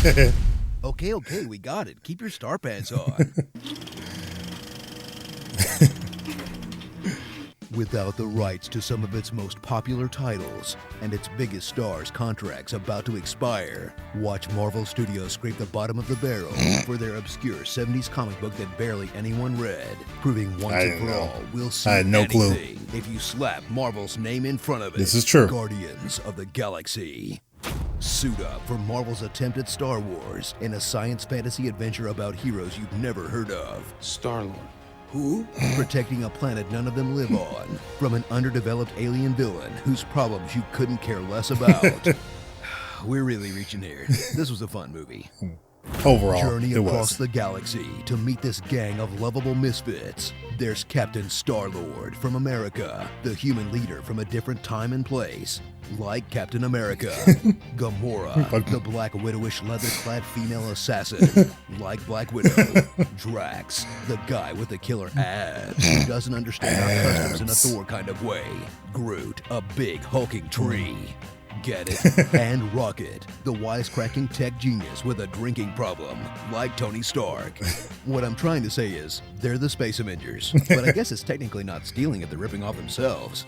Okay, we got it. Keep your star pants on. Without the rights to some of its most popular titles and its biggest stars' contracts about to expire, watch Marvel Studios scrape the bottom of the barrel for their obscure 70s comic book that barely anyone read, proving once and for all we'll see anything if you slap Marvel's name in front of it. This is true. Guardians of the Galaxy. Suit up for Marvel's attempt at Star Wars in a science fantasy adventure about heroes you've never heard of. Star-Lord. Who? Protecting a planet none of them live on from an underdeveloped alien villain whose problems you couldn't care less about. We're really reaching here. This was a fun movie. Overall, Journey it across was. the galaxy to meet this gang of lovable misfits. There's Captain Star-Lord from America, the human leader from a different time and place. Like Captain America. Gamora, the Black Widowish leather-clad female assassin. Like Black Widow. Drax, the guy with the killer abs who doesn't understand our customs in a Thor kind of way. Groot, a big hulking tree. Get it? And Rocket, the wisecracking tech genius with a drinking problem, like Tony Stark. What I'm trying to say is, they're the Space Avengers, but I guess it's technically not stealing if they're ripping off themselves.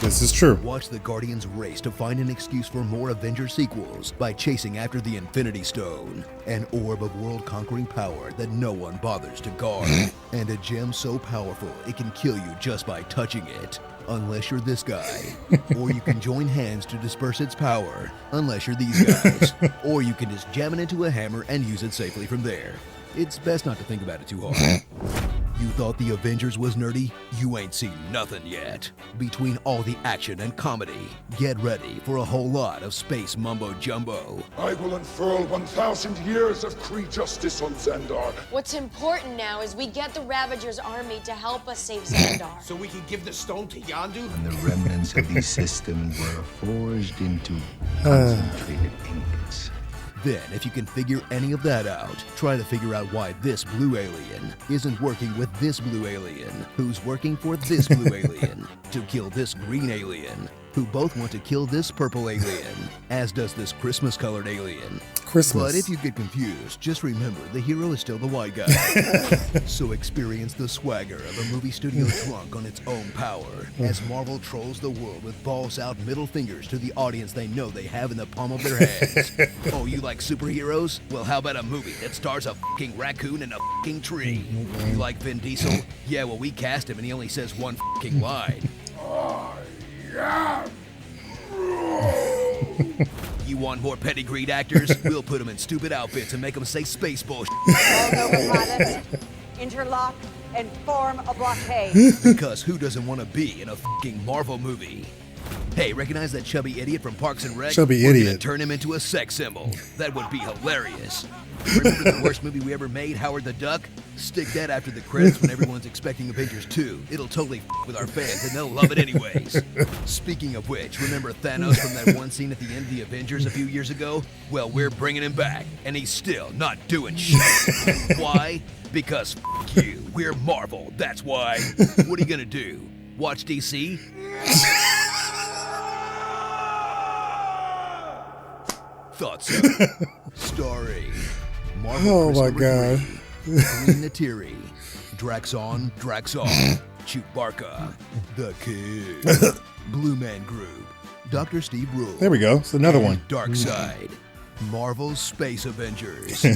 This is true. Watch the Guardians race to find an excuse for more Avengers sequels by chasing after the Infinity Stone, an orb of world-conquering power that no one bothers to guard, and a gem so powerful it can kill you just by touching it. Unless you're this guy. Or you can join hands to disperse its power, unless you're these guys. Or you can just jam it into a hammer and use it safely from there. It's best not to think about it too hard. You thought the Avengers was nerdy? You ain't seen nothing yet. Between all the action and comedy, get ready for a whole lot of space mumbo-jumbo. I will unfurl 1,000 years of Kree justice on Xandar. What's important now is we get the Ravagers' army to help us save Xandar. So we can give the stone to Yondu? And the remnants of these systems were forged into concentrated ingots. Then, if you can figure any of that out, try to figure out why this blue alien isn't working with this blue alien, who's working for this blue alien, to kill this green alien, who both want to kill this purple alien, as does this Christmas-colored alien. Christmas. But if you get confused, just remember the hero is still the white guy. So experience the swagger of a movie studio drunk on its own power, as Marvel trolls the world with balls-out middle fingers to the audience they know they have in the palm of their hands. Oh, you like superheroes? Well, how about a movie that stars a fucking raccoon and a fucking tree? You like Vin Diesel? Yeah, well, we cast him and he only says one fucking line. You want more pedigreed actors? We'll put them in stupid outfits and make them say space bullshit. All Nova pilots, interlock and form a blockade. Because who doesn't want to be in a fucking Marvel movie? Hey, recognize that chubby idiot from Parks and Rec? Chubby We're idiot. gonna turn him into a sex symbol. That would be hilarious. Remember the worst movie we ever made, Howard the Duck? Stick that after the credits when everyone's expecting Avengers 2. It'll totally with our fans and they'll love it anyways. Speaking of which, remember Thanos from that one scene at the end of the Avengers a few years ago? Well, we're bringing him back, and he's still not doing shit. Why? Because you. We're Marvel, that's why. What are you gonna do? Watch DC? Thought so. Starring Marvel. Oh Chris my number God. 3, Queen Natiri, Draxon, Chewbacca, The Kid, Blue Man Group, Dr. Steve Rule. There we go. It's another and one. Dark Side, Marvel's Space Avengers.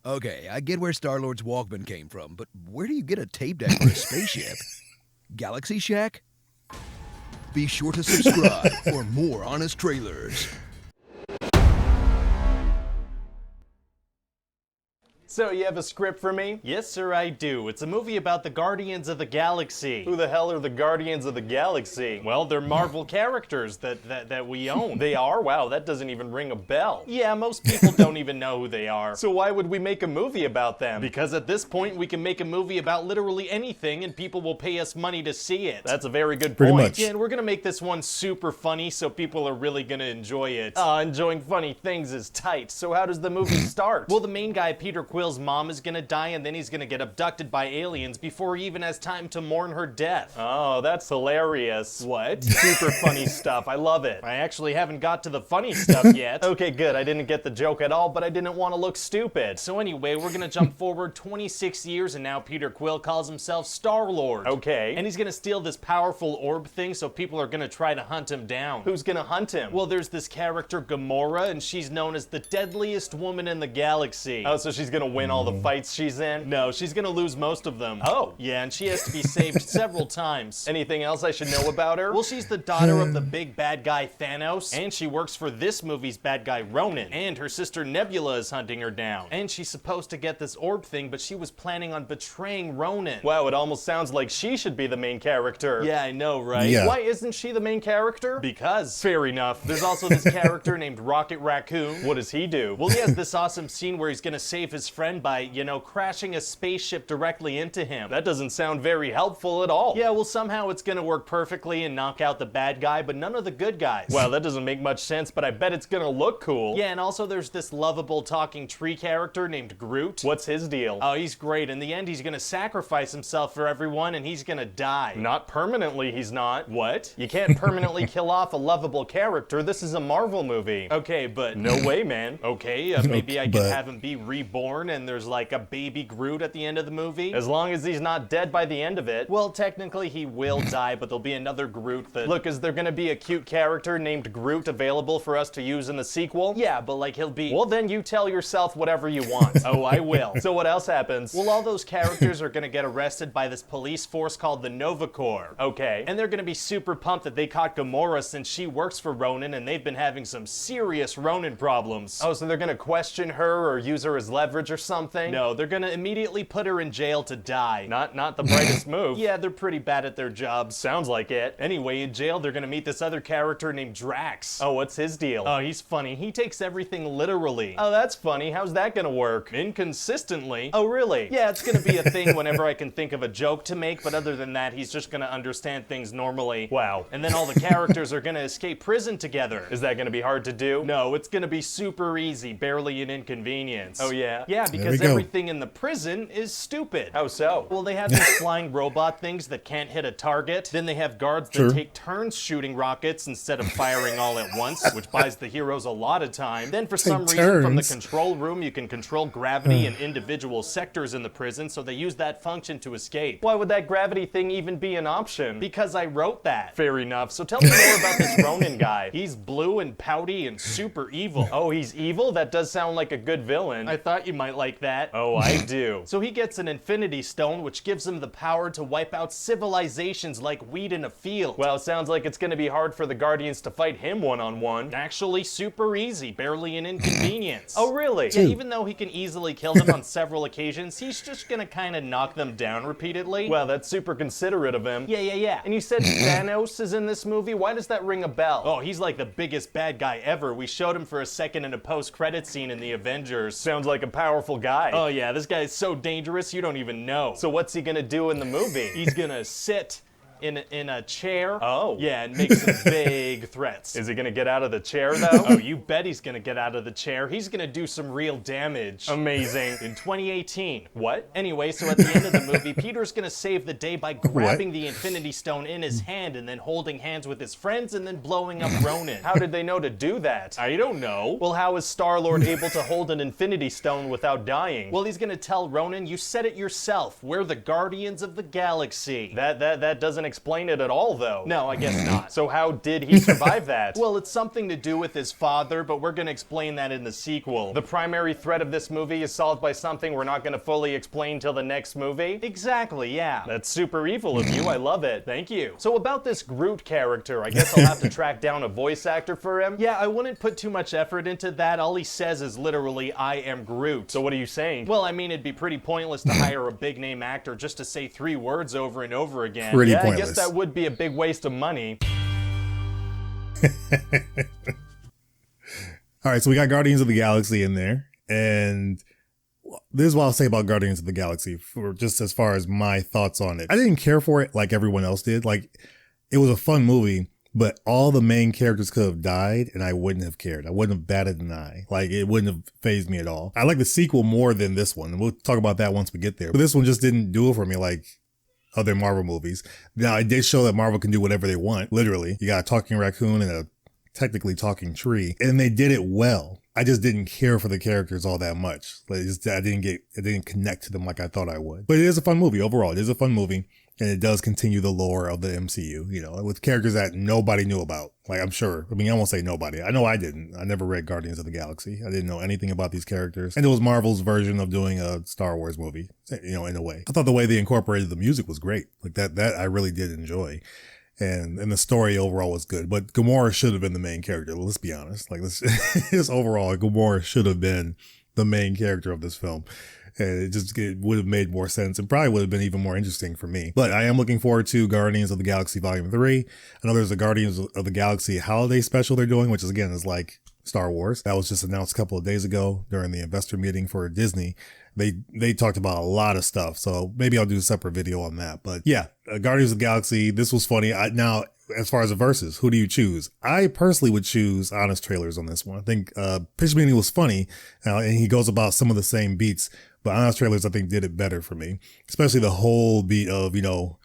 Okay, I get where Star-Lord's Walkman came from, but where do you get a tape deck for a spaceship? Galaxy Shack? Be sure to subscribe for more honest trailers. So, you have a script for me? Yes, sir, I do. It's a movie about the Guardians of the Galaxy. Who the hell are the Guardians of the Galaxy? Well, they're Marvel characters that we own. They are? Wow, that doesn't even ring a bell. Yeah, most people don't even know who they are. So why would we make a movie about them? Because at this point, we can make a movie about literally anything and people will pay us money to see it. That's a very good Pretty point. much. Yeah, and we're gonna make this one super funny so people are really gonna enjoy it. Enjoying funny things is tight. So how does the movie start? Well, the main guy, Peter Quill, Quill's mom is gonna die, and then he's gonna get abducted by aliens before he even has time to mourn her death. Oh, that's hilarious. What? Super funny stuff. I love it. I actually haven't got to the funny stuff yet. Okay, good. I didn't get the joke at all, but I didn't want to look stupid. So anyway, we're gonna jump forward 26 years, and now Peter Quill calls himself Star-Lord. Okay. And he's gonna steal this powerful orb thing, so people are gonna try to hunt him down. Who's gonna hunt him? Well, there's this character, Gamora, and she's known as the deadliest woman in the galaxy. Oh, so she's gonna win all the fights she's in? No, she's gonna lose most of them. Oh. Yeah, and she has to be saved several times. Anything else I should know about her? Well, she's the daughter of the big bad guy Thanos, and she works for this movie's bad guy Ronan, and her sister Nebula is hunting her down. And she's supposed to get this orb thing, but she was planning on betraying Ronan. Wow, it almost sounds like she should be the main character. Yeah, I know, right? Yeah. Why isn't she the main character? Because. Fair enough. There's also this character named Rocket Raccoon. What does he do? Well, he has this awesome scene where he's gonna save his friend by, you know, crashing a spaceship directly into him. That doesn't sound very helpful at all. Yeah, well, somehow it's gonna work perfectly and knock out the bad guy, but none of the good guys. Wow, that doesn't make much sense, but I bet it's gonna look cool. Yeah, and also there's this lovable talking tree character named Groot. What's his deal? Oh, he's great. In the end, he's gonna sacrifice himself for everyone, and he's gonna die. Not permanently, he's not. What? You can't permanently kill off a lovable character. This is a Marvel movie. Okay, but no way, man. Okay, maybe I can have him be reborn, and there's like a baby Groot at the end of the movie. As long as he's not dead by the end of it. Well, technically he will die, but there'll be another Groot that... Look, is there gonna be a cute character named Groot available for us to use in the sequel? Yeah, but like he'll be... Well, then you tell yourself whatever you want. Oh, I will. So what else happens? Well, all those characters are gonna get arrested by this police force called the Nova Corps. Okay. And they're gonna be super pumped that they caught Gamora since she works for Ronan, and they've been having some serious Ronan problems. Oh, so they're gonna question her or use her as leverage or something? No, they're gonna immediately put her in jail to die. Not the brightest move. Yeah, they're pretty bad at their jobs. Sounds like it. Anyway, in jail, they're gonna meet this other character named Drax. Oh, what's his deal? Oh, he's funny. He takes everything literally. Oh, that's funny. How's that gonna work? Inconsistently. Oh, really? Yeah, it's gonna be a thing whenever I can think of a joke to make, but other than that, he's just gonna understand things normally. Wow. And then all the characters are gonna escape prison together. Is that gonna be hard to do? No, it's gonna be super easy, barely an inconvenience. Oh, yeah? Yeah, because everything in the prison is stupid. How so? Well, they have these flying robot things that can't hit a target. Then they have guards that take turns shooting rockets instead of firing all at once, which buys the heroes a lot of time. Then for some reason, from the control room, you can control gravity in individual sectors in the prison, so they use that function to escape. Why would that gravity thing even be an option? Because I wrote that. Fair enough. So tell me more about this Ronan guy. He's blue and pouty and super evil. Oh, he's evil? That does sound like a good villain. I thought you might like that. Oh, I do. So he gets an Infinity Stone, which gives him the power to wipe out civilizations like weed in a field. Well, sounds like it's gonna be hard for the Guardians to fight him one-on-one. Actually, super easy, barely an inconvenience. Oh, really? Yeah, even though he can easily kill them on several occasions, he's just gonna kind of knock them down repeatedly. Well, that's super considerate of him. Yeah. And you said Thanos is in this movie? Why does that ring a bell? Oh, he's like the biggest bad guy ever. We showed him for a second in a post-credit scene in the Avengers. Sounds like a powerful guy. Oh yeah, this guy is so dangerous you don't even know. So what's he gonna do in the movie? He's gonna sit in a chair. Oh. Yeah, and make some vague threats. Is he gonna get out of the chair, though? Oh, you bet he's gonna get out of the chair. He's gonna do some real damage. Amazing. In 2018. What? Anyway, so at the end of the movie, Peter's gonna save the day by grabbing the Infinity Stone in his hand and then holding hands with his friends and then blowing up Ronan. How did they know to do that? I don't know. Well, how is Star-Lord able to hold an Infinity Stone without dying? Well, he's gonna tell Ronan, you said it yourself. We're the Guardians of the Galaxy. That doesn't explain it at all, though. No, I guess not. So how did he survive that? Well, it's something to do with his father, but we're gonna explain that in the sequel. The primary threat of this movie is solved by something we're not gonna fully explain till the next movie? Exactly, yeah. That's super evil of you. I love it. Thank you. So about this Groot character, I guess I'll have to track down a voice actor for him? Yeah, I wouldn't put too much effort into that. All he says is literally, I am Groot. So what are you saying? Well, I mean, it'd be pretty pointless to hire a big name actor just to say 3 words over and over again. Pretty pointless. pointless. I guess that would be a big waste of money. All right, so we got Guardians of the Galaxy in there, and this is what I'll say about Guardians of the Galaxy for just as far as my thoughts on it. I didn't care for it like everyone else did. Like, it was a fun movie, but all the main characters could have died and I wouldn't have cared. I wouldn't have batted an eye. Like, it wouldn't have fazed me at all. I like the sequel more than this one, and we'll talk about that once we get there. But this one just didn't do it for me like other Marvel movies. Now, it did show that Marvel can do whatever they want, literally. You got a talking raccoon and a technically talking tree, and they did it well. I just didn't care for the characters all that much. Like, I didn't connect to them like I thought I would. But it is a fun movie overall. It is a fun movie. And it does continue the lore of the MCU, you know, with characters that nobody knew about. Like, I'm sure. I mean, I won't say nobody. I know I didn't. I never read Guardians of the Galaxy. I didn't know anything about these characters. And it was Marvel's version of doing a Star Wars movie, you know, in a way. I thought the way they incorporated the music was great. Like, that I really did enjoy. And the story overall was good. But Gamora should have been the main character. Let's be honest. Like, this overall, Gamora should have been the main character of this film. And it would have made more sense and probably would have been even more interesting for me. But I am looking forward to Guardians of the Galaxy Volume 3. I know there's a Guardians of the Galaxy holiday special they're doing, which is, again, is like Star Wars. That was just announced a couple of days ago during the investor meeting for Disney. They talked about a lot of stuff, so maybe I'll do a separate video on that. But yeah, Guardians of the Galaxy, this was funny. Now, as far as the verses, who do you choose? I personally would choose Honest Trailers on this one. I think Pitch Meeting was funny, and he goes about some of the same beats, but Honest Trailers, I think, did it better for me. Especially the whole beat of, you know,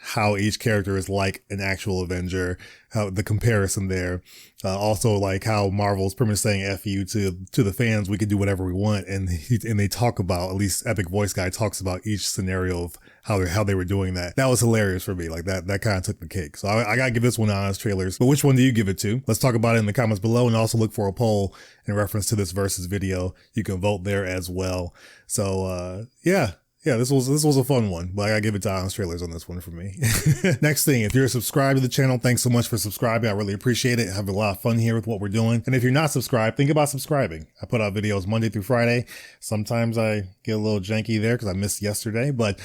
how each character is like an actual Avenger, how the comparison there. Also, like how Marvel's pretty much saying F you to the fans, we can do whatever we want. And they talk about, at least Epic Voice Guy talks about each scenario of how they were doing that. That was hilarious for me. Like that kind of took the cake. So I gotta give this one Honest Trailers. But which one do you give it to? Let's talk about it in the comments below, and also look for a poll in reference to this versus video. You can vote there as well. So, yeah, this was a fun one, but I gotta give it to Honest Trailers on this one for me. Next thing, if you're subscribed to the channel, thanks so much for subscribing. I really appreciate it. I have a lot of fun here with what we're doing. And if you're not subscribed, think about subscribing. I put out videos Monday through Friday. Sometimes I get a little janky there because I missed yesterday, but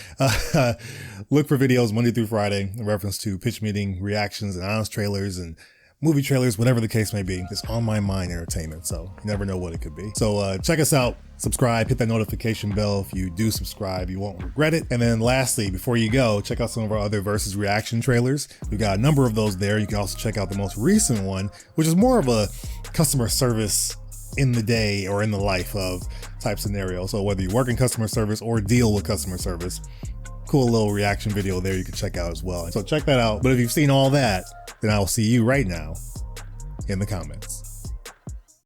look for videos Monday through Friday in reference to Pitch Meeting reactions and Honest Trailers and movie trailers, whatever the case may be. It's on my mind entertainment, so you never know what it could be. So check us out, subscribe, hit that notification bell. If you do subscribe, you won't regret it. And then lastly, before you go, check out some of our other versus reaction trailers. We've got a number of those there. You can also check out the most recent one, which is more of a customer service in the day or in the life of type scenario. So whether you work in customer service or deal with customer service, cool little reaction video there you can check out as well. So check that out. But if you've seen all that, then I'll see you right now in the comments.